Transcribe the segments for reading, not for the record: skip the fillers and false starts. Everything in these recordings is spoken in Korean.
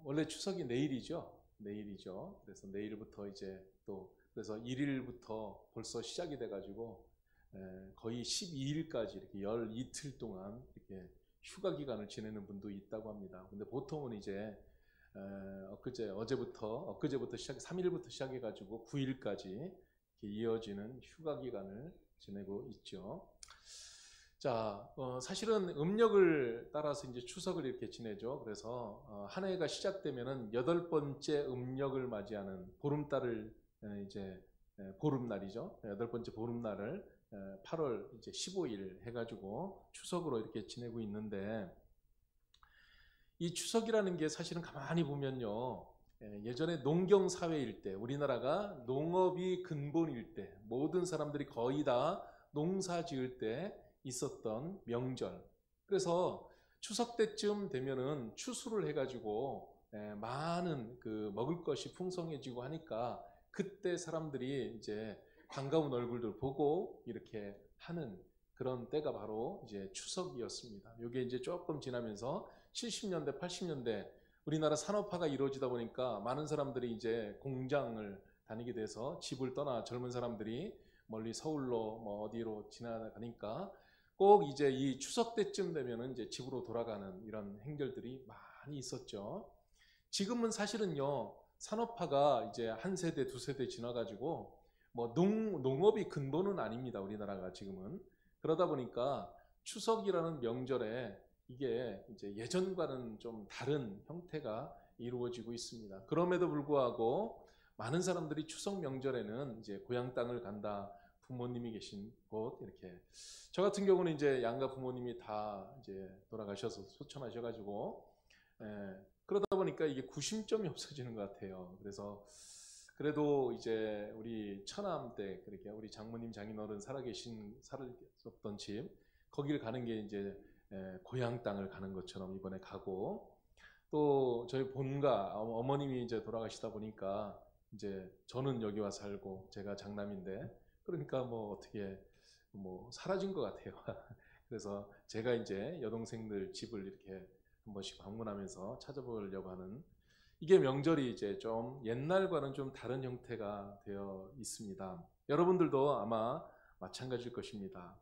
원래 추석이 내일이죠. 내일이죠. 그래서 내일부터 이제 또 그래서 1일부터 벌써 시작이 돼가지고 거의 12일까지 이렇게 열 이틀 동안 이렇게 휴가 기간을 지내는 분도 있다고 합니다. 근데 보통은 이제 엊그제부터 3일부터 시작해가지고 9일까지 이어지는 휴가 기간을 지내고 있죠. 자, 사실은 음력을 따라서 이제 추석을 이렇게 지내죠. 그래서 한 해가 시작되면은 8번째 음력을 맞이하는 보름달을 이제 보름날이죠. 8번째 보름날을 8월 이제 15일 해가지고 추석으로 이렇게 지내고 있는데, 이 추석이라는 게 사실은 가만히 보면요, 예전에 농경 사회일 때, 우리나라가 농업이 근본일 때, 모든 사람들이 거의 다 농사 지을 때 있었던 명절. 그래서 추석 때쯤 되면은 추수를 해가지고 많은 그 먹을 것이 풍성해지고 하니까 그때 사람들이 이제 반가운 얼굴들 보고 이렇게 하는 그런 때가 바로 이제 추석이었습니다. 이게 이제 조금 지나면서 70년대, 80년대 우리나라 산업화가 이루어지다 보니까 많은 사람들이 이제 공장을 다니게 돼서 집을 떠나 젊은 사람들이 멀리 서울로 뭐 어디로 지나가니까 꼭 이제 이 추석 때쯤 되면은 이제 집으로 돌아가는 이런 행렬들이 많이 있었죠. 지금은 사실은요, 산업화가 이제 한 세대, 두 세대 지나가지고 뭐 농업이 근본은 아닙니다. 우리나라가 지금은. 그러다 보니까 추석이라는 명절에 이게 이제 예전과는 좀 다른 형태가 이루어지고 있습니다. 그럼에도 불구하고 많은 사람들이 추석 명절에는 이제 고향 땅을 간다, 부모님이 계신 곳 이렇게. 저 같은 경우는 이제 양가 부모님이 다 이제 돌아가셔서 소천하셔가지고 그러다 보니까 이게 구심점이 없어지는 것 같아요. 그래서 그래도 이제 우리 처남 때 그렇게 우리 장모님 장인어른 살았던 집 거기를 가는 게 이제 고향 땅을 가는 것처럼 이번에 가고, 또 저희 본가 어머님이 이제 돌아가시다 보니까 이제 저는 여기 와 살고 제가 장남인데 그러니까 뭐 어떻게 뭐 사라진 것 같아요. 그래서 제가 이제 여동생들 집을 이렇게 한 번씩 방문하면서 찾아보려고 하는, 이게 명절이 이제 좀 옛날과는 좀 다른 형태가 되어 있습니다. 여러분들도 아마 마찬가지일 것입니다.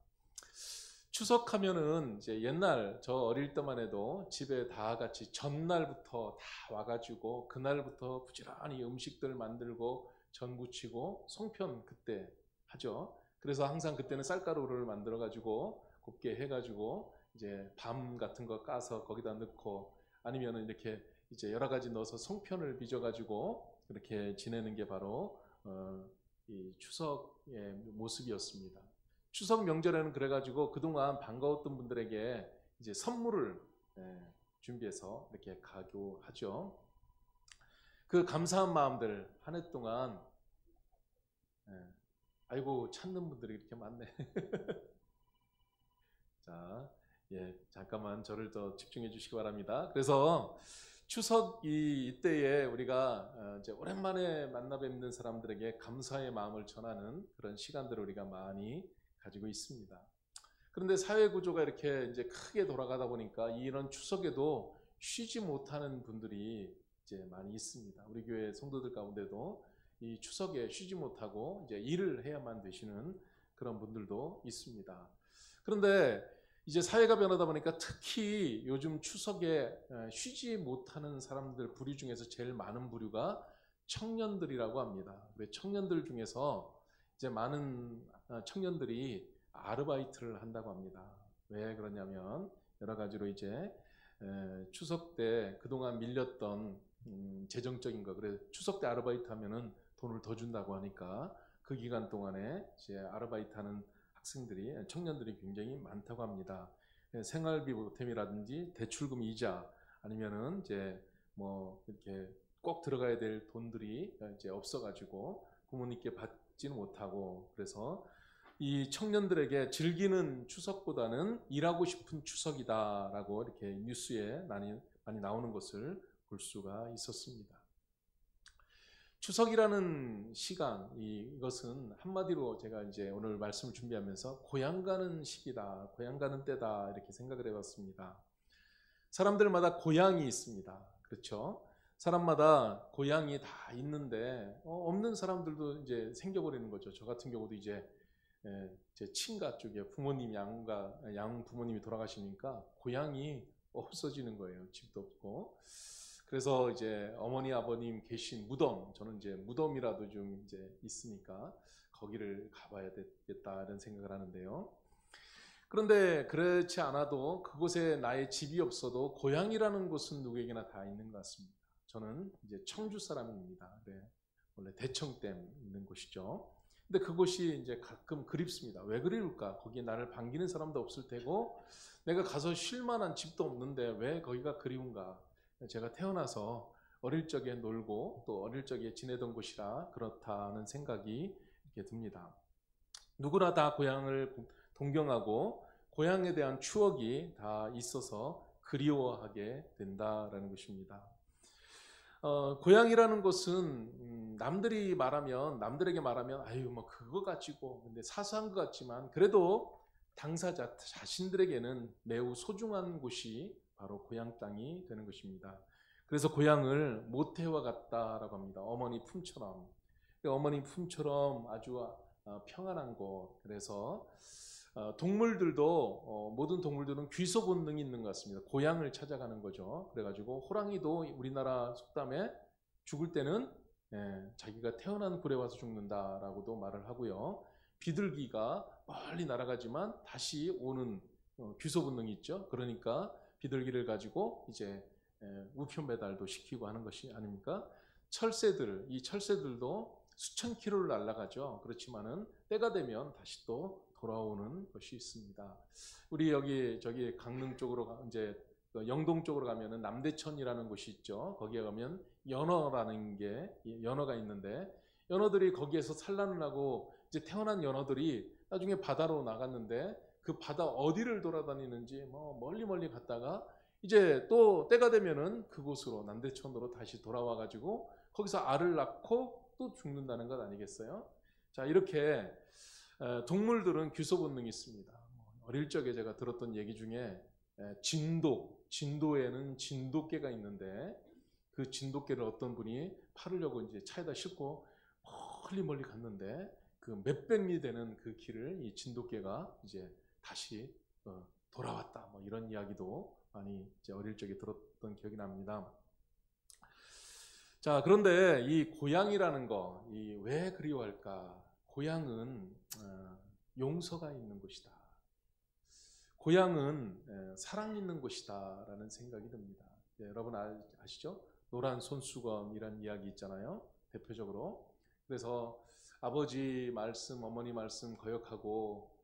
추석하면은 이제 옛날 저 어릴 때만 해도 집에 다 같이 전날부터 다 와가지고 그날부터 부지런히 음식들 만들고 전 부치고 송편 그때 하죠. 그래서 항상 그때는 쌀가루를 만들어 가지고 곱게 해가지고 이제 밤 같은 거 까서 거기다 넣고 아니면은 이렇게 이제 여러 가지 넣어서 송편을 빚어가지고 이렇게 지내는 게 바로 이 추석의 모습이었습니다. 추석 명절에는 그래가지고 그동안 반가웠던 분들에게 이제 선물을 준비해서 이렇게 가기도 하죠. 그 감사한 마음들 한 해 동안 아이고 찾는 분들이 이렇게 많네. 자, 잠깐만 저를 더 집중해 주시기 바랍니다. 그래서 추석 이때에 우리가 이제 오랜만에 만나 뵙는 사람들에게 감사의 마음을 전하는 그런 시간들을 우리가 많이 가지고 있습니다. 그런데 사회 구조가 이렇게 이제 크게 돌아가다 보니까 이런 추석에도 쉬지 못하는 분들이 이제 많이 있습니다. 우리 교회 성도들 가운데도 이 추석에 쉬지 못하고 이제 일을 해야만 되시는 그런 분들도 있습니다. 그런데 이제 사회가 변하다 보니까 특히 요즘 추석에 쉬지 못하는 사람들 부류 중에서 제일 많은 부류가 청년들이라고 합니다. 청년들 중에서 이제 많은 청년들이 아르바이트를 한다고 합니다. 왜 그러냐면 여러 가지로 이제 추석 때 그동안 밀렸던 재정적인 거, 그래서 추석 때 아르바이트 하면은 돈을 더 준다고 하니까 그 기간 동안에 이제 아르바이트 하는 학생들이, 청년들이 굉장히 많다고 합니다. 생활비 보탬이라든지 대출금 이자 아니면은 이제 뭐 이렇게 꼭 들어가야 될 돈들이 이제 없어가지고 부모님께 받지는 못하고, 그래서 이 청년들에게 즐기는 추석보다는 일하고 싶은 추석이다라고 이렇게 뉴스에 많이 나오는 것을 볼 수가 있었습니다. 추석이라는 시간, 이것은 한마디로 제가 이제 오늘 말씀을 준비하면서 고향 가는 시기다, 고향 가는 때다 이렇게 생각을 해봤습니다. 사람들마다 고향이 있습니다. 그렇죠? 사람마다 고향이 다 있는데 없는 사람들도 이제 생겨버리는 거죠. 저 같은 경우도 이제 제 친가 쪽에 부모님 양 부모님이 돌아가시니까 고향이 없어지는 거예요. 집도 없고. 그래서 이제 어머니 아버님 계신 무덤, 저는 이제 무덤이라도 좀 이제 있으니까 거기를 가봐야 되겠다 이런 생각을 하는데요. 그런데 그렇지 않아도 그곳에 나의 집이 없어도 고향이라는 곳은 누구에게나 다 있는 것 같습니다. 저는 이제 청주 사람입니다. 네, 원래 대청댐 있는 곳이죠. 근데 그곳이 이제 가끔 그립습니다. 왜 그리울까? 거기에 나를 반기는 사람도 없을 테고 내가 가서 쉴 만한 집도 없는데 왜 거기가 그리운가? 제가 태어나서 어릴 적에 놀고 또 어릴 적에 지내던 곳이라 그렇다는 생각이 이렇게 듭니다. 누구나 다 고향을 동경하고 고향에 대한 추억이 다 있어서 그리워하게 된다라는 것입니다. 고향이라는 것은 남들에게 말하면 아유 뭐 그거 가지고 근데 사소한 것 같지만 그래도 당사자 자신들에게는 매우 소중한 곳이 바로 고향 땅이 되는 것입니다. 그래서 고향을 모태와 같다라고 합니다. 어머니 품처럼. 어머니 품처럼 아주 평안한 곳. 그래서 동물들도 모든 동물들은 귀소 본능이 있는 것 같습니다. 고향을 찾아가는 거죠. 그래가지고 호랑이도 우리나라 속담에 죽을 때는 자기가 태어난 굴에 와서 죽는다라고도 말을 하고요. 비둘기가 멀리 날아가지만 다시 오는 귀소 본능이 있죠. 그러니까 비둘기를 가지고 이제 우편 배달도 시키고 하는 것이 아닙니까? 이 철새들도 수천 킬로를 날아가죠. 그렇지만은 때가 되면 다시 또 돌아오는 것이 있습니다. 우리 저기 강릉 쪽으로 이제 영동 쪽으로 가면은 남대천이라는 곳이 있죠. 거기에 가면 연어가 있는데 연어들이 거기에서 산란을 하고 이제 태어난 연어들이 나중에 바다로 나갔는데 그 바다 어디를 돌아다니는지 뭐 멀리 갔다가 이제 또 때가 되면은 그곳으로 남대천으로 다시 돌아와 가지고 거기서 알을 낳고 또 죽는다는 것 아니겠어요? 자, 이렇게 동물들은 귀소 본능이 있습니다. 어릴 적에 제가 들었던 얘기 중에 진도에는 진돗개가 있는데 그 진돗개를 어떤 분이 팔으려고 이제 차에다 싣고 멀리 갔는데 그 몇백 리 되는 그 길을 이 진돗개가 이제 다시 돌아왔다. 뭐 이런 이야기도 많이 이제 어릴 적에 들었던 기억이 납니다. 자, 그런데 이 고향이라는 거, 왜 그리워할까? 고향은 용서가 있는 곳이다. 고향은 사랑 있는 곳이다라는 생각이 듭니다. 여러분 아시죠? 노란 손수건이라는 이야기 있잖아요. 대표적으로. 그래서 아버지 말씀, 어머니 말씀 거역하고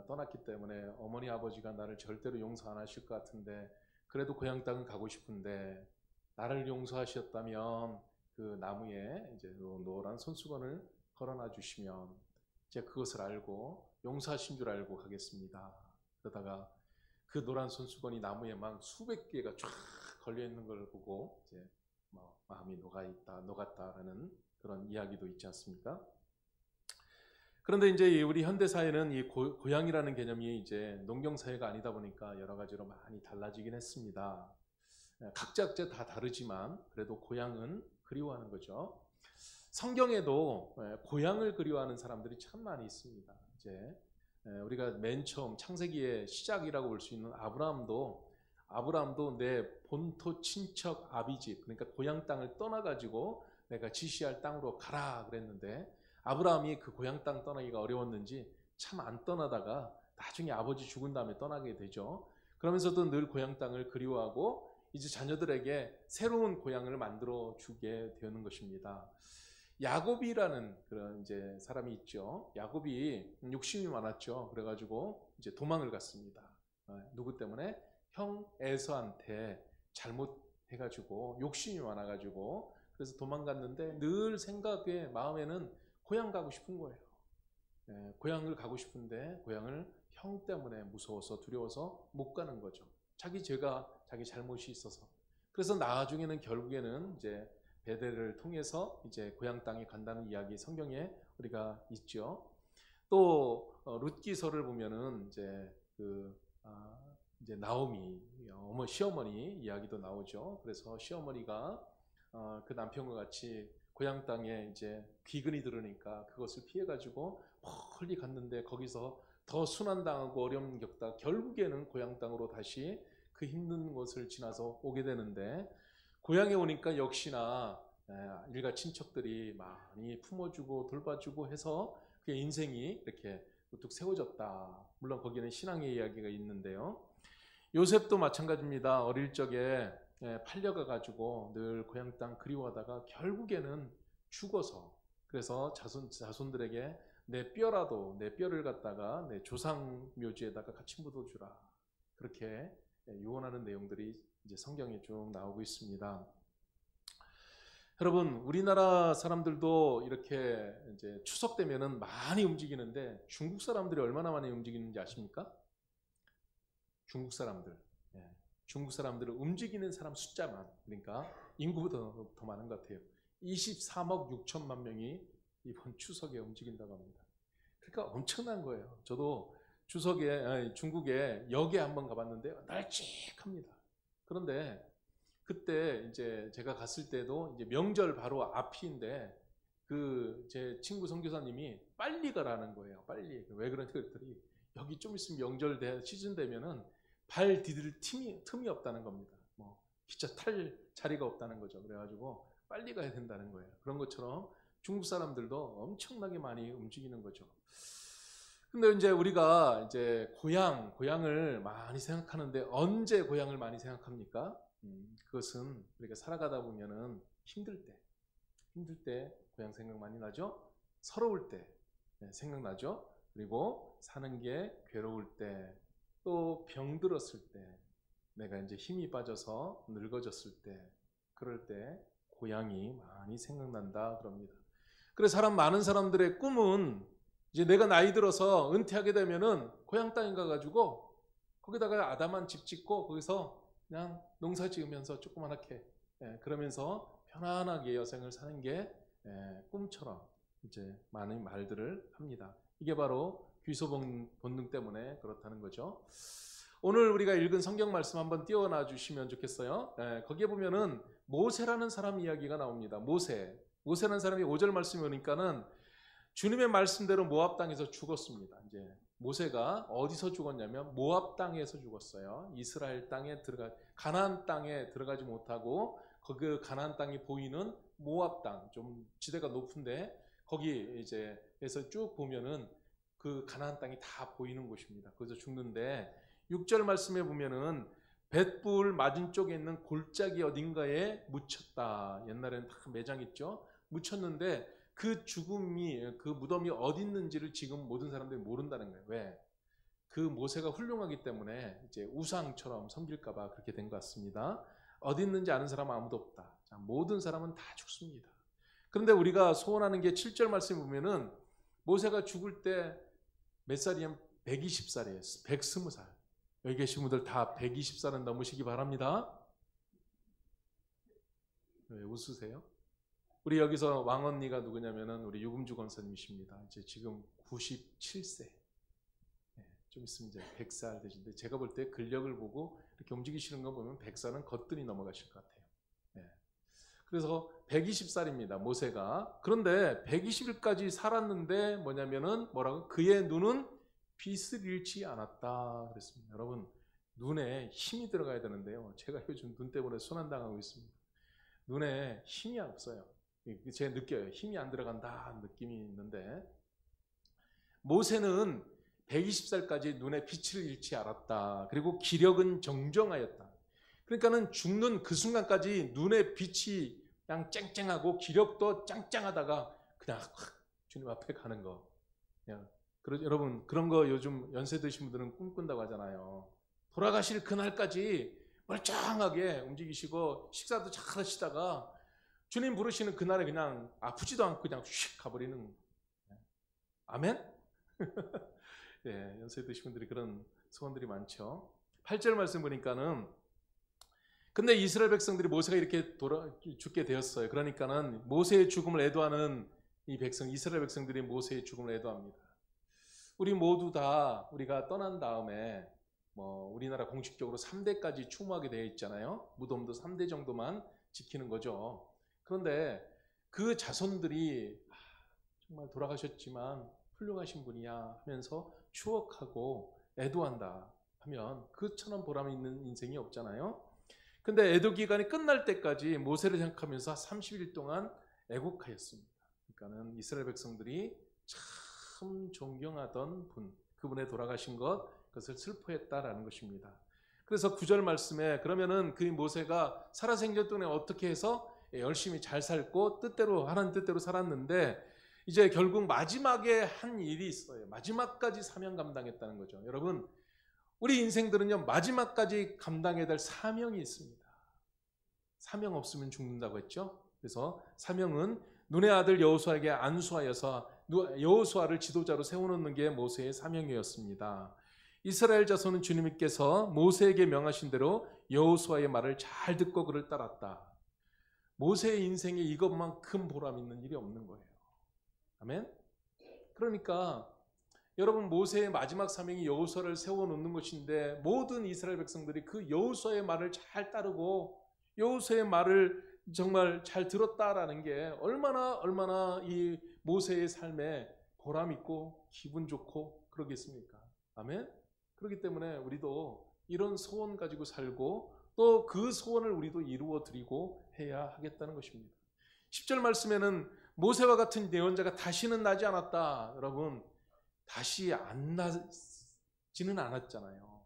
떠났기 때문에 어머니 아버지가 나를 절대로 용서 안 하실 것 같은데 그래도 고향 땅은 가고 싶은데 나를 용서하셨다면 그 나무에 이제 노란 손수건을 걸어놔 주시면 제가 그것을 알고 용서하신 줄 알고 가겠습니다. 그러다가 그 노란 손수건이 나무에 막 수백 개가 쫙 걸려 있는 걸 보고 이제 마음이 녹았다라는 그런 이야기도 있지 않습니까? 그런데 이제 우리 현대 사회는 이 고향이라는 개념이 이제 농경 사회가 아니다 보니까 여러 가지로 많이 달라지긴 했습니다. 각자 다 다르지만 그래도 고향은 그리워하는 거죠. 성경에도 고향을 그리워하는 사람들이 참 많이 있습니다. 이제 우리가 맨 처음 창세기의 시작이라고 볼 수 있는 아브라함도 내 본토 친척 아비집 그러니까 고향 땅을 떠나가지고 내가 지시할 땅으로 가라 그랬는데 아브라함이 그 고향 땅 떠나기가 어려웠는지 참 안 떠나다가 나중에 아버지 죽은 다음에 떠나게 되죠. 그러면서도 늘 고향 땅을 그리워하고 이제 자녀들에게 새로운 고향을 만들어 주게 되는 것입니다. 야곱이라는 그런 이제 사람이 있죠. 야곱이 욕심이 많았죠. 그래가지고 이제 도망을 갔습니다. 누구 때문에? 형 에서한테 잘못해가지고 욕심이 많아가지고 그래서 도망갔는데 늘 생각에 마음에는 고향 가고 싶은 거예요. 고향을 가고 싶은데 고향을 형 때문에 무서워서 두려워서 못 가는 거죠. 자기 잘못이 있어서. 그래서 나중에는 결국에는 이제 베델을 통해서 이제 고향 땅에 간다는 이야기 성경에 우리가 있죠. 또 룻기서를 보면은 이제 나오미 시어머니 이야기도 나오죠. 그래서 시어머니가 그 남편과 같이 고향 땅에 이제 귀근이 들으니까 그것을 피해가지고 멀리 갔는데 거기서 더 순환당하고 어려움 겪다 결국에는 고향 땅으로 다시 그 힘든 것을 지나서 오게 되는데, 고향에 오니까 역시나 일가 친척들이 많이 품어주고 돌봐주고 해서 그의 인생이 이렇게 우뚝 세워졌다. 물론 거기는 신앙의 이야기가 있는데요. 요셉도 마찬가지입니다. 어릴 적에 팔려가 가지고 늘 고향 땅 그리워하다가 결국에는 죽어서, 그래서 자손들에게 내 뼈를 갖다가 내 조상 묘지에다가 같이 묻어주라, 그렇게 유언하는 내용들이 이제 성경에 쭉 나오고 있습니다. 여러분, 우리나라 사람들도 이렇게 이제 추석 되면은 많이 움직이는데 중국 사람들이 얼마나 많이 움직이는지 아십니까? 중국 사람들. 중국 사람들은 움직이는 사람 숫자만, 그러니까 인구보다 더 많은 것 같아요. 23억 6천만 명이 이번 추석에 움직인다고 합니다. 그러니까 엄청난 거예요. 저도 중국에 역에 한번 가봤는데 널찍합니다. 그런데 그때 이제 제가 갔을 때도 이제 명절 바로 앞인데 제 친구 선교사님이 빨리 가라는 거예요. 빨리. 왜 그런지 그랬더니 여기 좀 있으면 명절 시즌 되면은 발 디딜 틈이 없다는 겁니다. 기차 탈 자리가 없다는 거죠. 그래가지고 빨리 가야 된다는 거예요. 그런 것처럼 중국 사람들도 엄청나게 많이 움직이는 거죠. 근데 이제 우리가 이제 고향을 많이 생각하는데 언제 고향을 많이 생각합니까? 그것은 우리가 살아가다 보면은 힘들 때 고향 생각 많이 나죠? 서러울 때 생각나죠? 그리고 사는 게 괴로울 때, 또 병들었을 때, 내가 이제 힘이 빠져서 늙어졌을 때, 그럴 때 고향이 많이 생각난다 그럽니다. 그래서 많은 사람들의 꿈은 이제 내가 나이 들어서 은퇴하게 되면은 고향 땅에 가가지고 거기다가 아담한 집 짓고 거기서 그냥 농사 지으면서 조그만하게 그러면서 편안하게 여생을 사는 게 꿈처럼 이제 많은 말들을 합니다. 이게 바로 귀소 본능 때문에 그렇다는 거죠. 오늘 우리가 읽은 성경 말씀 한번 띄워놔 주시면 좋겠어요. 거기에 보면은 모세라는 사람 이야기가 나옵니다. 모세라는 사람이 5절 말씀에 오니까는 주님의 말씀대로 모압 땅에서 죽었습니다. 이제 모세가 어디서 죽었냐면 모압 땅에서 죽었어요. 이스라엘 땅에 가나안 땅에 들어가지 못하고 그 가나안 땅이 보이는 모압 땅, 좀 지대가 높은데 거기 이제 에서 쭉 보면은 그 가나안 땅이 다 보이는 곳입니다. 거기서 죽는데 6절 말씀에 보면은 벳불 맞은 쪽에 있는 골짜기 어딘가에 묻혔다. 옛날에는 다 매장했죠. 묻혔는데 그 죽음이, 그 무덤이 어디 있는지를 지금 모든 사람들이 모른다는 거예요. 왜? 그 모세가 훌륭하기 때문에 이제 우상처럼 섬길까봐 그렇게 된 것 같습니다. 어디 있는지 아는 사람은 아무도 없다. 자, 모든 사람은 다 죽습니다. 그런데 우리가 소원하는 게 7절 말씀에 보면은 모세가 죽을 때 몇 살이냐면 120살이에요. 120살. 여기 계신 분들 다 120살은 넘으시기 바랍니다. 왜 웃으세요? 우리 여기서 왕언니가 누구냐면은 우리 유금주 권사님이십니다. 이제 지금 97세. 좀 있으면 이제 100살 되신데 제가 볼 때 근력을 보고 이렇게 움직이시는 거 보면 100살은 거뜬히 넘어가실 것 같아요. 그래서 120살입니다. 모세가. 그런데 120일까지 살았는데 뭐냐면은 뭐라고? 그의 눈은 빛을 잃지 않았다 그랬습니다. 여러분, 눈에 힘이 들어가야 되는데요. 제가 요즘 눈 때문에 순환당하고 있습니다. 눈에 힘이 없어요. 제가 느껴요. 힘이 안 들어간다 느낌이 있는데, 모세는 120살까지 눈에 빛을 잃지 않았다. 그리고 기력은 정정하였다. 그러니까는 죽는 그 순간까지 눈에 빛이 그냥 쨍쨍하고 기력도 짱짱하다가 그냥 확 주님 앞에 가는 거. 여러분, 그런 거 요즘 연세 드신 분들은 꿈꾼다고 하잖아요. 돌아가실 그날까지 멀쩡하게 움직이시고 식사도 잘 하시다가 주님 부르시는 그날에 그냥 아프지도 않고 그냥 휙 가버리는. 아멘? 예, 연세 드신 분들이 그런 소원들이 많죠. 8절 말씀 보니까는 근데 이스라엘 백성들이 모세가 이렇게 죽게 되었어요. 그러니까는 모세의 죽음을 애도하는 이스라엘 백성들이 모세의 죽음을 애도합니다. 우리 모두 다 우리가 떠난 다음에 우리나라 공식적으로 3대까지 추모하게 되어 있잖아요. 무덤도 3대 정도만 지키는 거죠. 그런데 그 자손들이 정말 돌아가셨지만 훌륭하신 분이야 하면서 추억하고 애도한다 하면 그처럼 보람 있는 인생이 없잖아요. 근데 애도 기간이 끝날 때까지 모세를 생각하면서 30일 동안 애곡하였습니다. 그러니까는 이스라엘 백성들이 참 존경하던 분, 그분의 돌아가신 것, 그것을 슬퍼했다라는 것입니다. 그래서 9절 말씀에 그러면은 그 모세가 살아생전 동안에 어떻게 해서 열심히 잘 살고 뜻대로 하나님 뜻대로 살았는데 이제 결국 마지막에 한 일이 있어요. 마지막까지 사명 감당했다는 거죠. 여러분, 우리 인생들은요 마지막까지 감당해야 될 사명이 있습니다. 사명 없으면 죽는다고 했죠. 그래서 사명은 눈의 아들 여호수아에게 안수하여서 여호수아를 지도자로 세워놓는 게 모세의 사명이었습니다. 이스라엘 자손은 주님께서 모세에게 명하신 대로 여호수아의 말을 잘 듣고 그를 따랐다. 모세의 인생에 이것만큼 보람 있는 일이 없는 거예요. 아멘? 그러니까 여러분, 모세의 마지막 사명이 여호수아를 세워놓는 것인데 모든 이스라엘 백성들이 그 여호수아의 말을 잘 따르고 여호수아의 말을 정말 잘 들었다라는 게 얼마나 이 모세의 삶에 보람 있고 기분 좋고 그러겠습니까? 아멘? 그렇기 때문에 우리도 이런 소원 가지고 살고 또 그 소원을 우리도 이루어 드리고 해야 하겠다는 것입니다. 10절 말씀에는 모세와 같은 예언자가 다시는 나지 않았다. 여러분, 다시 안 나지는 않았잖아요.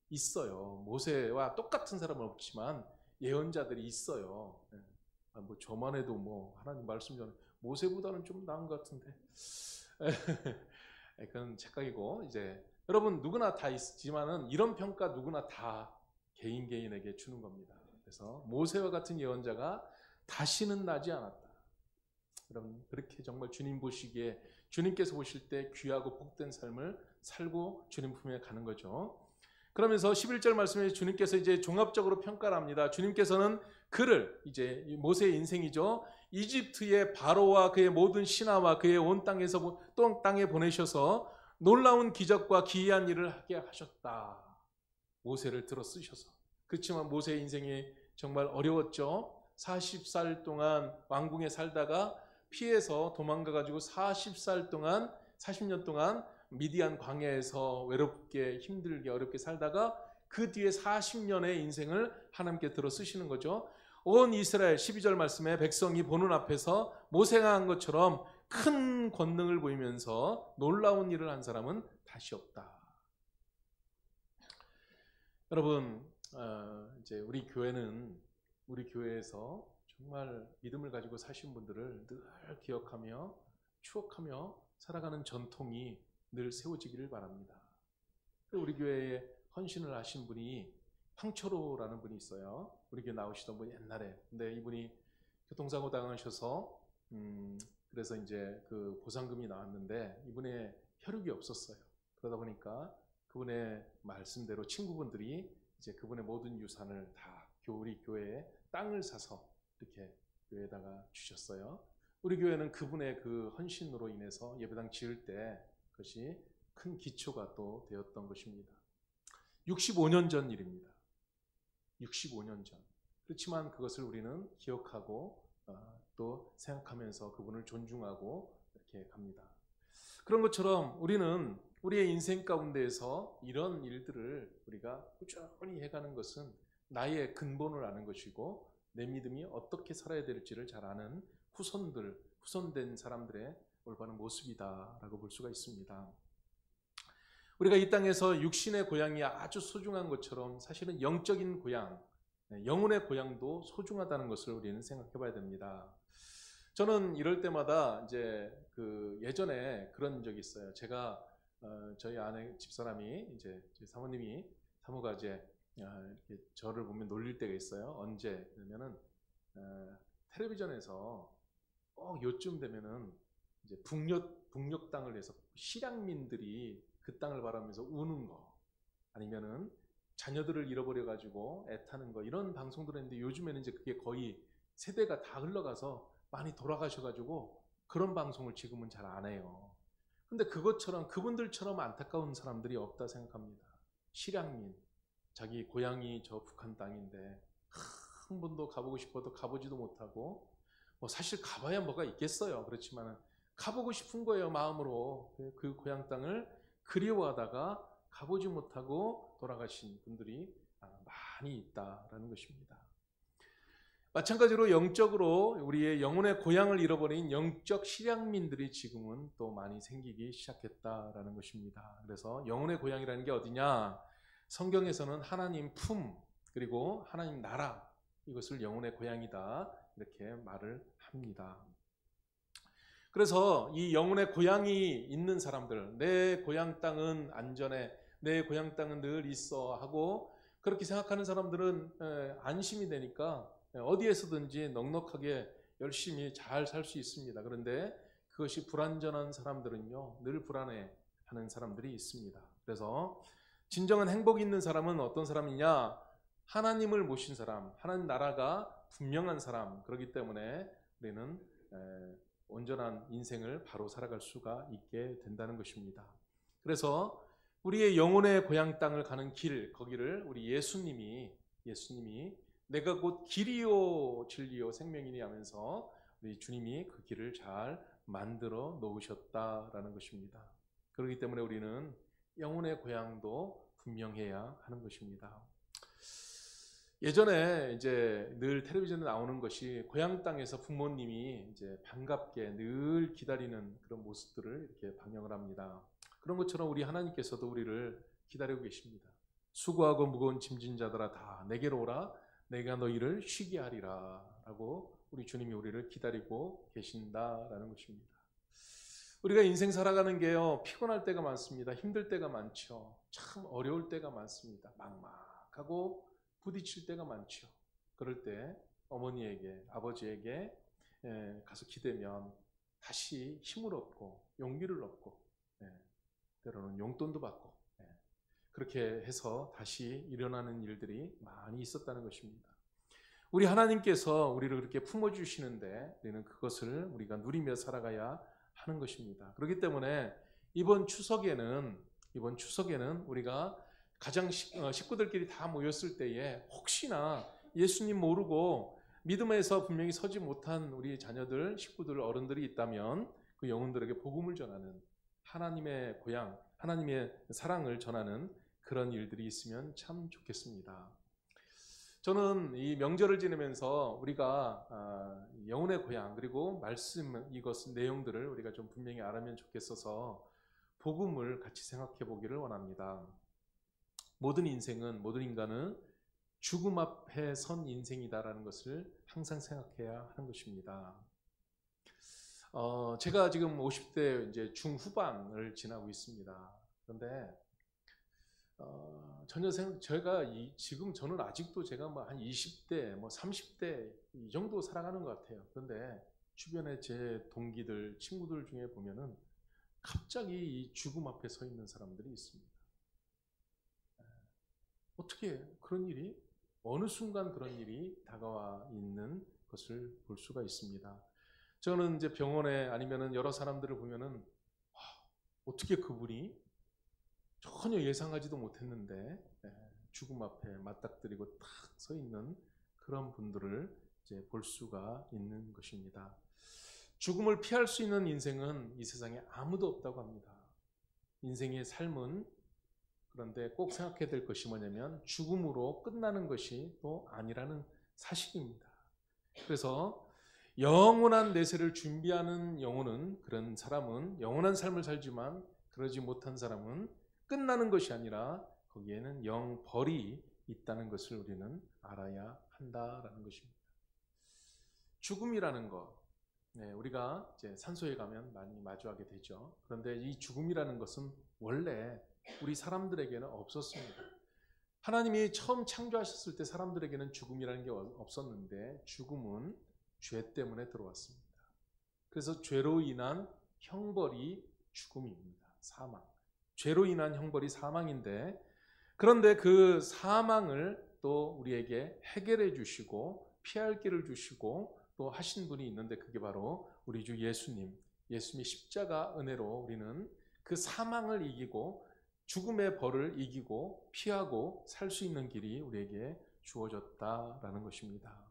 있어요. 모세와 똑같은 사람은 없지만 예언자들이 있어요. 뭐 저만 해도 뭐 하나님 말씀 전에 모세보다는 좀 나은 것 같은데 그건 착각이고, 이제 여러분 누구나 다 있지만은 이런 평가 누구나 다 개인에게 주는 겁니다. 그래서 모세와 같은 예언자가 다시는 나지 않았다. 여러분, 그렇게 정말 주님 보시기에, 주님께서 보실 때 귀하고 복된 삶을 살고 주님 품에 가는 거죠. 그러면서 11절 말씀에 주님께서 이제 종합적으로 평가를 합니다. 주님께서는 그를, 이제 모세의 인생이죠, 이집트의 바로와 그의 모든 신하와 그의 온 땅에서 또 땅에 보내셔서 놀라운 기적과 기이한 일을 하게 하셨다. 모세를 들어 쓰셔서. 그렇지만 모세의 인생이 정말 어려웠죠. 40살 동안 왕궁에 살다가 피해서 도망가가지고 40년 동안 미디안 광야에서 외롭게 힘들게 어렵게 살다가 그 뒤에 40년의 인생을 하나님께 들어 쓰시는 거죠. 온 이스라엘 12절 말씀에 백성이 보는 앞에서 모세가 한 것처럼 큰 권능을 보이면서 놀라운 일을 한 사람은 다시 없다. 여러분, 이제 우리 교회에서 정말 믿음을 가지고 사신 분들을 늘 기억하며 추억하며 살아가는 전통이 늘 세워지기를 바랍니다. 우리 교회에 헌신을 하신 분이 황철호라는 분이 있어요. 우리 교회 나오시던 분 옛날에. 근데 이분이 교통사고 당하셔서 그래서 이제 그 보상금이 나왔는데 이분의 혈육이 없었어요. 그러다 보니까 그분의 말씀대로 친구분들이 이제 그분의 모든 유산을 다 우리 교회에 땅을 사서 이렇게 교회에다가 주셨어요. 우리 교회는 그분의 그 헌신으로 인해서 예배당 지을 때 그것이 큰 기초가 또 되었던 것입니다. 65년 전 일입니다. 65년 전. 그렇지만 그것을 우리는 기억하고 또 생각하면서 그분을 존중하고 이렇게 갑니다. 그런 것처럼 우리는 우리의 인생 가운데에서 이런 일들을 우리가 꾸준히 해가는 것은 나의 근본을 아는 것이고 내 믿음이 어떻게 살아야 될지를 잘 아는 후손된 사람들의 올바른 모습이다라고 볼 수가 있습니다. 우리가 이 땅에서 육신의 고향이 아주 소중한 것처럼 사실은 영적인 고향, 영혼의 고향도 소중하다는 것을 우리는 생각해 봐야 됩니다. 저는 이럴 때마다 이제 예전에 그런 적이 있어요. 제가 저희 아내 집사람이 이제 사모님이 사모가 이제 저를 보면 놀릴 때가 있어요. 언제 그러면은 텔레비전에서 꼭 요쯤 되면은 이제 북녘 땅을 해서 실향민들이 그 땅을 바라면서 우는 거, 아니면은 자녀들을 잃어버려 가지고 애타는 거, 이런 방송들을 했는데 요즘에는 이제 그게 거의 세대가 다 흘러가서 많이 돌아가셔가지고 그런 방송을 지금은 잘 안 해요. 근데 그분들처럼 안타까운 사람들이 없다 생각합니다. 실향민, 자기 고향이 저 북한 땅인데 한 번도 가보고 싶어도 가보지도 못하고 뭐 사실 가봐야 뭐가 있겠어요. 그렇지만 가보고 싶은 거예요. 마음으로. 그 고향 땅을 그리워하다가 가보지 못하고 돌아가신 분들이 많이 있다라는 것입니다. 마찬가지로 영적으로 우리의 영혼의 고향을 잃어버린 영적 실향민들이 지금은 또 많이 생기기 시작했다라는 것입니다. 그래서 영혼의 고향이라는 게 어디냐? 성경에서는 하나님 품 그리고 하나님 나라, 이것을 영혼의 고향이다 이렇게 말을 합니다. 그래서 이 영혼의 고향이 있는 사람들, 내 고향 땅은 안전해, 내 고향 땅은 늘 있어 하고 그렇게 생각하는 사람들은 안심이 되니까 어디에서든지 넉넉하게 열심히 잘 살 수 있습니다. 그런데 그것이 불안전한 사람들은요, 늘 불안해하는 사람들이 있습니다. 그래서 진정한 행복이 있는 사람은 어떤 사람이냐? 하나님을 모신 사람, 하나님 나라가 분명한 사람. 그렇기 때문에 우리는 온전한 인생을 바로 살아갈 수가 있게 된다는 것입니다. 그래서 우리의 영혼의 고향 땅을 가는 길, 거기를 우리 예수님이 내가 곧 길이요 진리요 생명이니 하면서 우리 주님이 그 길을 잘 만들어 놓으셨다라는 것입니다. 그렇기 때문에 우리는 영혼의 고향도 분명해야 하는 것입니다. 예전에 이제 늘 텔레비전에 나오는 것이 고향 땅에서 부모님이 이제 반갑게 늘 기다리는 그런 모습들을 이렇게 방영을 합니다. 그런 것처럼 우리 하나님께서도 우리를 기다리고 계십니다. 수고하고 무거운 짐진 자들아 다 내게로 오라 내가 너희를 쉬게 하리라 라고 우리 주님이 우리를 기다리고 계신다라는 것입니다. 우리가 인생 살아가는 게요, 피곤할 때가 많습니다. 힘들 때가 많죠. 참 어려울 때가 많습니다. 막막하고 부딪힐 때가 많죠. 그럴 때 어머니에게, 아버지에게 가서 기대면 다시 힘을 얻고 용기를 얻고 때로는 용돈도 받고 그렇게 해서 다시 일어나는 일들이 많이 있었다는 것입니다. 우리 하나님께서 우리를 그렇게 품어주시는데 우리는 그것을 우리가 누리며 살아가야 하는 것입니다. 그렇기 때문에 이번 추석에는 우리가 가장 식구들끼리 다 모였을 때에 혹시나 예수님 모르고 믿음에서 분명히 서지 못한 우리 자녀들, 식구들, 어른들이 있다면 그 영혼들에게 복음을 전하는 하나님의 고향, 하나님의 사랑을 전하는 그런 일들이 있으면 참 좋겠습니다. 저는 이 명절을 지내면서 우리가 영혼의 고향 그리고 말씀 이것 내용들을 우리가 좀 분명히 알면 좋겠어서 복음을 같이 생각해 보기를 원합니다. 모든 인간은 죽음 앞에 선 인생이다라는 것을 항상 생각해야 하는 것입니다. 제가 지금 50대 이제 중후반을 지나고 있습니다. 그런데 지금 저는 아직도 제가 뭐 한 20대, 뭐 30대 이 정도 살아가는 것 같아요. 그런데 주변에 제 동기들, 친구들 중에 보면은 갑자기 이 죽음 앞에 서 있는 사람들이 있습니다. 어떻게 그런 일이, 어느 순간 그런 일이 다가와 있는 것을 볼 수가 있습니다. 저는 이제 병원에 아니면은 여러 사람들을 보면은 어떻게 그분이 전혀 예상하지도 못했는데 죽음 앞에 맞닥뜨리고 탁 서 있는 그런 분들을 이제 볼 수가 있는 것입니다. 죽음을 피할 수 있는 인생은 이 세상에 아무도 없다고 합니다. 인생의 삶은 그런데 꼭 생각해야 될 것이 뭐냐면 죽음으로 끝나는 것이 또 아니라는 사실입니다. 그래서 영원한 내세를 준비하는 그런 사람은 영원한 삶을 살지만 그러지 못한 사람은 끝나는 것이 아니라 거기에는 영벌이 있다는 것을 우리는 알아야 한다라는 것입니다. 죽음이라는 것, 우리가 이제 산소에 가면 많이 마주하게 되죠. 그런데 이 죽음이라는 것은 원래 우리 사람들에게는 없었습니다. 하나님이 처음 창조하셨을 때 사람들에게는 죽음이라는 게 없었는데 죽음은 죄 때문에 들어왔습니다. 그래서 죄로 인한 형벌이 죽음입니다. 사망. 죄로 인한 형벌이 사망인데 그런데 그 사망을 또 우리에게 해결해 주시고 피할 길을 주시고 또 하신 분이 있는데 그게 바로 우리 주 예수님의 십자가 은혜로 우리는 그 사망을 이기고 죽음의 벌을 이기고 피하고 살 수 있는 길이 우리에게 주어졌다라는 것입니다.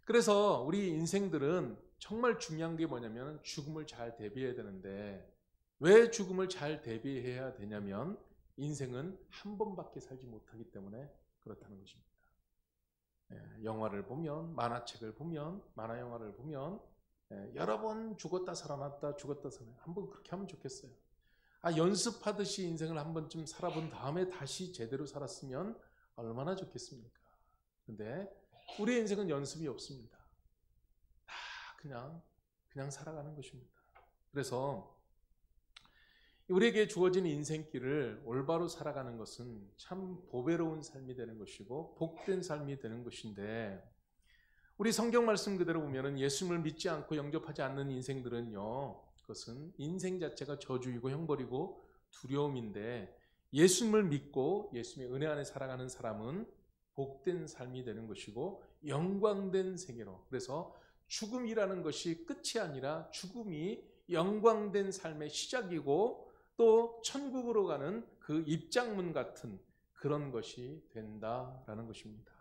그래서 우리 인생들은 정말 중요한 게 뭐냐면 죽음을 잘 대비해야 되는데, 왜 죽음을 잘 대비해야 되냐면 인생은 한 번밖에 살지 못하기 때문에 그렇다는 것입니다. 영화를 보면, 만화책을 보면, 만화 영화를 보면 여러 번 죽었다 살아났다 죽었다 살아났다, 한번 그렇게 하면 좋겠어요. 연습하듯이 인생을 한 번쯤 살아본 다음에 다시 제대로 살았으면 얼마나 좋겠습니까? 근데 우리의 인생은 연습이 없습니다. 다 그냥 살아가는 것입니다. 그래서 우리에게 주어진 인생길을 올바로 살아가는 것은 참 보배로운 삶이 되는 것이고 복된 삶이 되는 것인데, 우리 성경 말씀 그대로 보면은 예수님을 믿지 않고 영접하지 않는 인생들은요, 그것은 인생 자체가 저주이고 형벌이고 두려움인데, 예수님을 믿고 예수님의 은혜 안에 살아가는 사람은 복된 삶이 되는 것이고 영광된 세계로, 그래서 죽음이라는 것이 끝이 아니라 죽음이 영광된 삶의 시작이고 또 천국으로 가는 그 입장문 같은 그런 것이 된다라는 것입니다.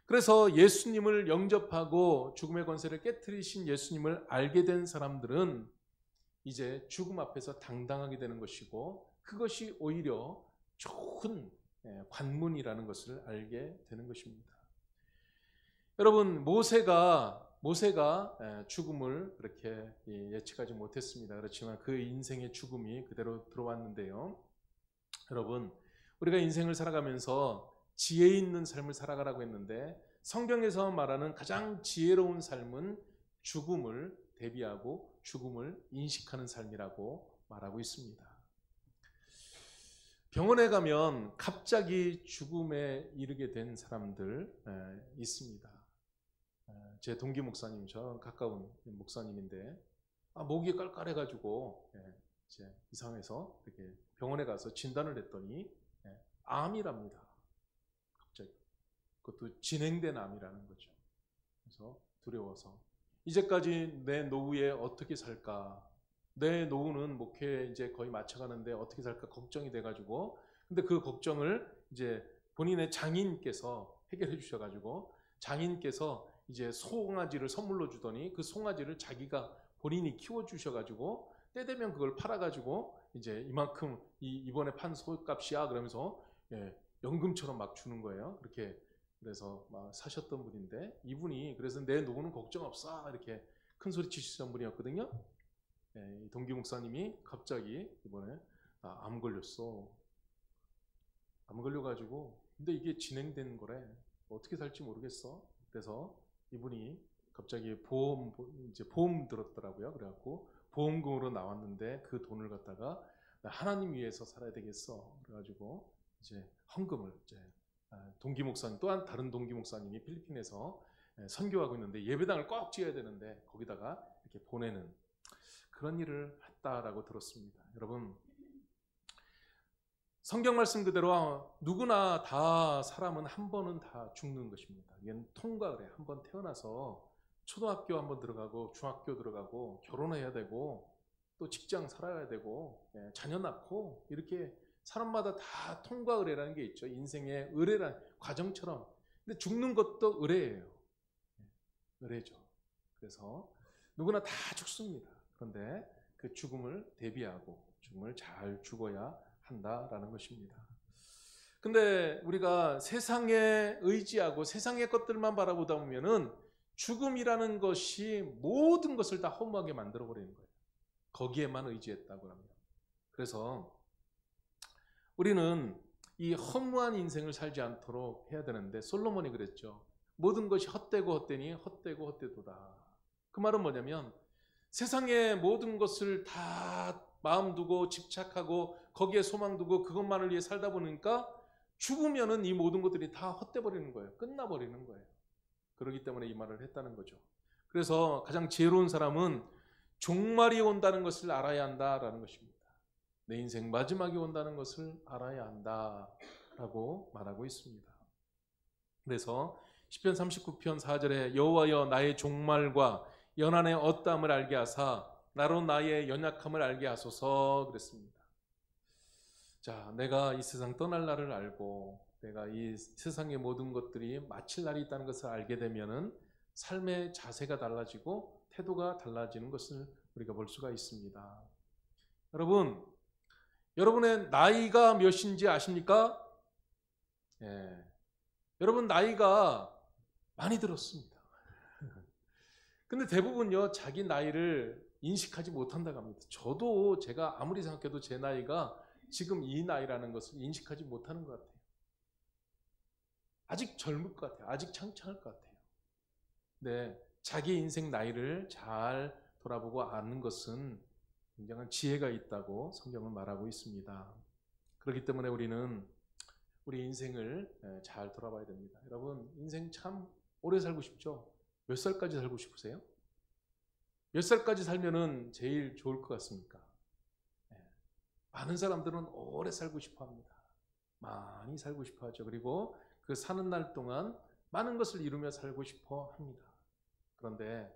그래서 예수님을 영접하고 죽음의 권세를 깨트리신 예수님을 알게 된 사람들은 이제 죽음 앞에서 당당하게 되는 것이고, 그것이 오히려 좋은 관문이라는 것을 알게 되는 것입니다. 여러분, 모세가 죽음을 그렇게 예측하지 못했습니다. 그렇지만 그 인생의 죽음이 그대로 들어왔는데요. 여러분, 우리가 인생을 살아가면서 지혜 있는 삶을 살아가라고 했는데, 성경에서 말하는 가장 지혜로운 삶은 죽음을 대비하고 죽음을 인식하는 삶이라고 말하고 있습니다. 병원에 가면 갑자기 죽음에 이르게 된 사람들 있습니다. 제 동기 목사님, 저랑 가까운 목사님인데 목이 깔깔해가지고 이제 이상해서 이렇게 병원에 가서 진단을 했더니 암이랍니다. 갑자기 그것도 진행된 암이라는 거죠. 그래서 두려워서 이제까지 내 노후에 어떻게 살까, 내 노후는 목회 이제 거의 마쳐가는데 어떻게 살까 걱정이 돼가지고, 근데 그 걱정을 이제 본인의 장인께서 해결해 주셔가지고, 장인께서 이제 송아지를 선물로 주더니 그 송아지를 자기가 본인이 키워 주셔가지고 때 되면 그걸 팔아가지고 이제 이만큼 이번에 판 소값이야 그러면서 연금처럼 막 주는 거예요. 그렇게 그래서 막 사셨던 분인데, 이분이 그래서 내 노후는 걱정 없어 이렇게 큰 소리 치시던 분이었거든요. 이 동기 목사님이 갑자기 이번에 암 걸렸어. 암 걸려가지고 근데 이게 진행된 거래. 어떻게 살지 모르겠어. 그래서 이분이 갑자기 보험 들었더라고요. 그래갖고 보험금으로 나왔는데 그 돈을 갖다가 하나님 위해서 살아야 되겠어. 그래가지고 이제 헌금을 동기 목사님, 또한 다른 동기 목사님이 필리핀에서 선교하고 있는데 예배당을 꼭 지어야 되는데 거기다가 이렇게 보내는 그런 일을 했다라고 들었습니다. 여러분, 성경 말씀 그대로 누구나 다 사람은 한 번은 다 죽는 것입니다. 이건 통과를 해. 한 번 태어나서 초등학교 한번 들어가고 중학교 들어가고 결혼해야 되고 또 직장 살아야 되고 자녀 낳고 이렇게 사람마다 다 통과 의례라는 게 있죠. 인생의 의례란 과정처럼. 근데 죽는 것도 의례예요. 의례죠. 그래서 누구나 다 죽습니다. 그런데 그 죽음을 대비하고 죽음을 잘 죽어야 한다라는 것입니다. 근데 우리가 세상에 의지하고 세상의 것들만 바라보다 보면은 죽음이라는 것이 모든 것을 다 허무하게 만들어 버리는 거예요. 거기에만 의지했다고 하면. 그래서 우리는 이 허무한 인생을 살지 않도록 해야 되는데, 솔로몬이 그랬죠. 모든 것이 헛되고 헛되니 헛되고 헛되도다. 그 말은 뭐냐면 세상의 모든 것을 다 마음 두고 집착하고 거기에 소망 두고 그것만을 위해 살다 보니까 죽으면은 이 모든 것들이 다 헛돼 버리는 거예요. 끝나버리는 거예요. 그렇기 때문에 이 말을 했다는 거죠. 그래서 가장 지혜로운 사람은 종말이 온다는 것을 알아야 한다라는 것입니다. 내 인생 마지막이 온다는 것을 알아야 한다라고 말하고 있습니다. 그래서 시편 39편 4절에 여호와여 나의 종말과 연한의 어떠함을 알게 하사 나로 나의 연약함을 알게 하소서 그랬습니다. 자, 내가 이 세상 떠날 날을 알고 내가 이 세상의 모든 것들이 마칠 날이 있다는 것을 알게 되면은 삶의 자세가 달라지고 태도가 달라지는 것을 우리가 볼 수가 있습니다. 여러분, 여러분의 나이가 몇인지 아십니까? 예. 여러분 나이가 많이 들었습니다. 근데 대부분요, 자기 나이를 인식하지 못한다고 합니다. 저도 제가 아무리 생각해도 제 나이가 지금 이 나이라는 것을 인식하지 못하는 것 같아요. 아직 젊을 것 같아요. 아직 창창할 것 같아요. 네, 자기 인생 나이를 잘 돌아보고 아는 것은 굉장한 지혜가 있다고 성경은 말하고 있습니다. 그렇기 때문에 우리는 우리 인생을 잘 돌아봐야 됩니다. 여러분, 인생 참 오래 살고 싶죠? 몇 살까지 살고 싶으세요? 몇 살까지 살면은 제일 좋을 것 같습니까? 많은 사람들은 오래 살고 싶어 합니다. 많이 살고 싶어 하죠. 그리고 그 사는 날 동안 많은 것을 이루며 살고 싶어 합니다. 그런데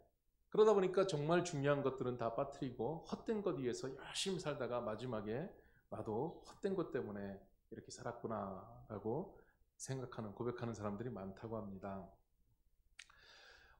그러다 보니까 정말 중요한 것들은 다 빠뜨리고 헛된 것 위해서 열심히 살다가 마지막에 나도 헛된 것 때문에 이렇게 살았구나 라고 생각하는, 고백하는 사람들이 많다고 합니다.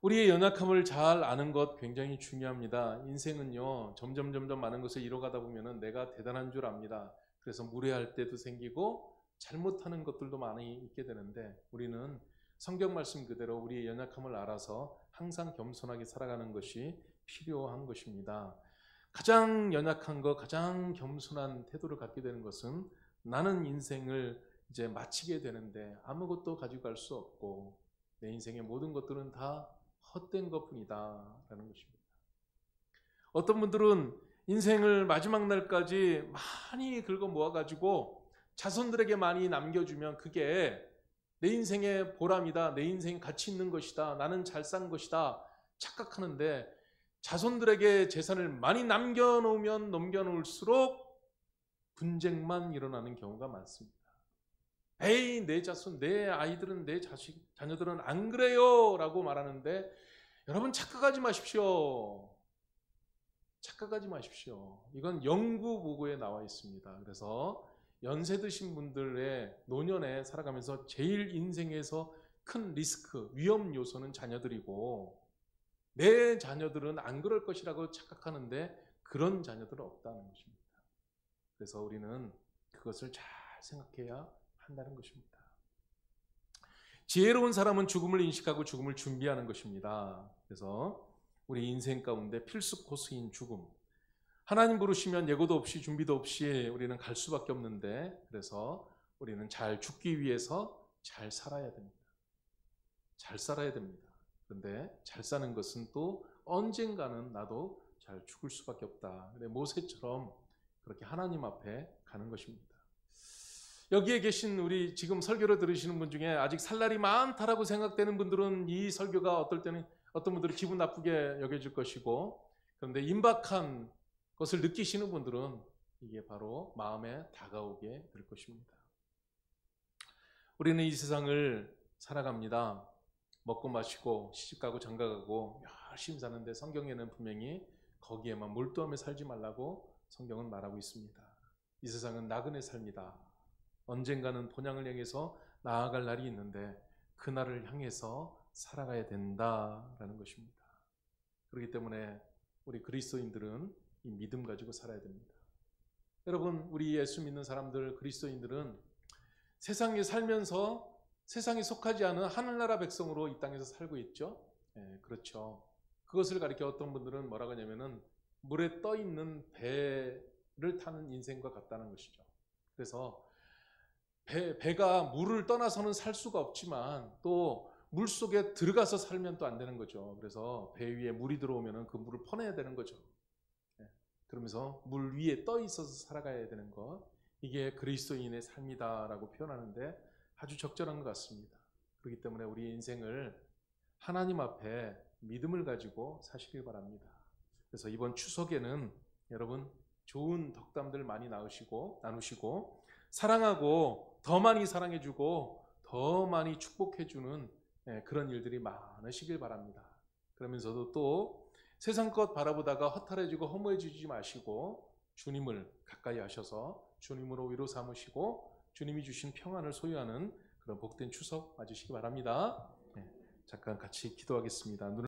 우리의 연약함을 잘 아는 것 굉장히 중요합니다. 인생은요, 점점 많은 것을 이뤄가다 보면 내가 대단한 줄 압니다. 그래서 무례할 때도 생기고 잘못하는 것들도 많이 있게 되는데, 우리는 성경 말씀 그대로 우리의 연약함을 알아서 항상 겸손하게 살아가는 것이 필요한 것입니다. 가장 연약한 것, 가장 겸손한 태도를 갖게 되는 것은 나는 인생을 이제 마치게 되는데 아무것도 가지고 갈 수 없고 내 인생의 모든 것들은 다 헛된 것뿐이다 라는 것입니다. 어떤 분들은 인생을 마지막 날까지 많이 긁어 모아가지고 자손들에게 많이 남겨주면 그게 내 인생의 보람이다, 내 인생에 가치 있는 것이다, 나는 잘 산 것이다 착각하는데, 자손들에게 재산을 많이 남겨놓으면 넘겨놓을수록 분쟁만 일어나는 경우가 많습니다. 에이, 내 자손, 내 아이들은, 내 자녀들은 안 그래요 라고 말하는데, 여러분 착각하지 마십시오. 착각하지 마십시오. 이건 연구 보고에 나와 있습니다. 그래서 연세 드신 분들의 노년에 살아가면서 제일 인생에서 큰 리스크, 위험 요소는 자녀들이고, 내 자녀들은 안 그럴 것이라고 착각하는데 그런 자녀들은 없다는 것입니다. 그래서 우리는 그것을 잘 생각해야 한다는 것입니다. 지혜로운 사람은 죽음을 인식하고 죽음을 준비하는 것입니다. 그래서 우리 인생 가운데 필수 코스인 죽음, 하나님 부르시면 예고도 없이 준비도 없이 우리는 갈 수밖에 없는데, 그래서 우리는 잘 죽기 위해서 잘 살아야 됩니다. 잘 살아야 됩니다. 그런데 잘 사는 것은 또 언젠가는 나도 잘 죽을 수밖에 없다. 근데 모세처럼 그렇게 하나님 앞에 가는 것입니다. 여기에 계신 우리 지금 설교를 들으시는 분 중에 아직 살 날이 많다라고 생각되는 분들은 이 설교가 어떨 때는 어떤 분들은 기분 나쁘게 여겨질 것이고, 그런데 임박한 것을 느끼시는 분들은 이게 바로 마음에 다가오게 될 것입니다. 우리는 이 세상을 살아갑니다. 먹고 마시고 시집가고 장가가고 열심히 사는데 성경에는 분명히 거기에만 몰두하며 살지 말라고 성경은 말하고 있습니다. 이 세상은 나그네 삶이다. 언젠가는 본향을 향해서 나아갈 날이 있는데 그 날을 향해서 살아가야 된다라는 것입니다. 그렇기 때문에 우리 그리스도인들은 이 믿음 가지고 살아야 됩니다. 여러분, 우리 예수 믿는 사람들, 그리스도인들은 세상에 살면서 세상에 속하지 않은 하늘나라 백성으로 이 땅에서 살고 있죠. 그렇죠. 그것을 가리켜 어떤 분들은 뭐라고 하냐면은 물에 떠 있는 배를 타는 인생과 같다는 것이죠. 그래서 배가 물을 떠나서는 살 수가 없지만 또 물 속에 들어가서 살면 또 안 되는 거죠. 그래서 배 위에 물이 들어오면 그 물을 퍼내야 되는 거죠. 그러면서 물 위에 떠 있어서 살아가야 되는 것, 이게 그리스도인의 삶이다라고 표현하는데 아주 적절한 것 같습니다. 그렇기 때문에 우리 인생을 하나님 앞에 믿음을 가지고 사시길 바랍니다. 그래서 이번 추석에는 여러분 좋은 덕담들 많이 나누시고 사랑하고 더 많이 사랑해주고 더 많이 축복해주는 그런 일들이 많으시길 바랍니다. 그러면서도 또 세상 것 바라보다가 허탈해지고 허무해지지 마시고 주님을 가까이 하셔서 주님으로 위로 삼으시고 주님이 주신 평안을 소유하는 그런 복된 추석 맞으시기 바랍니다. 잠깐 같이 기도하겠습니다. 눈을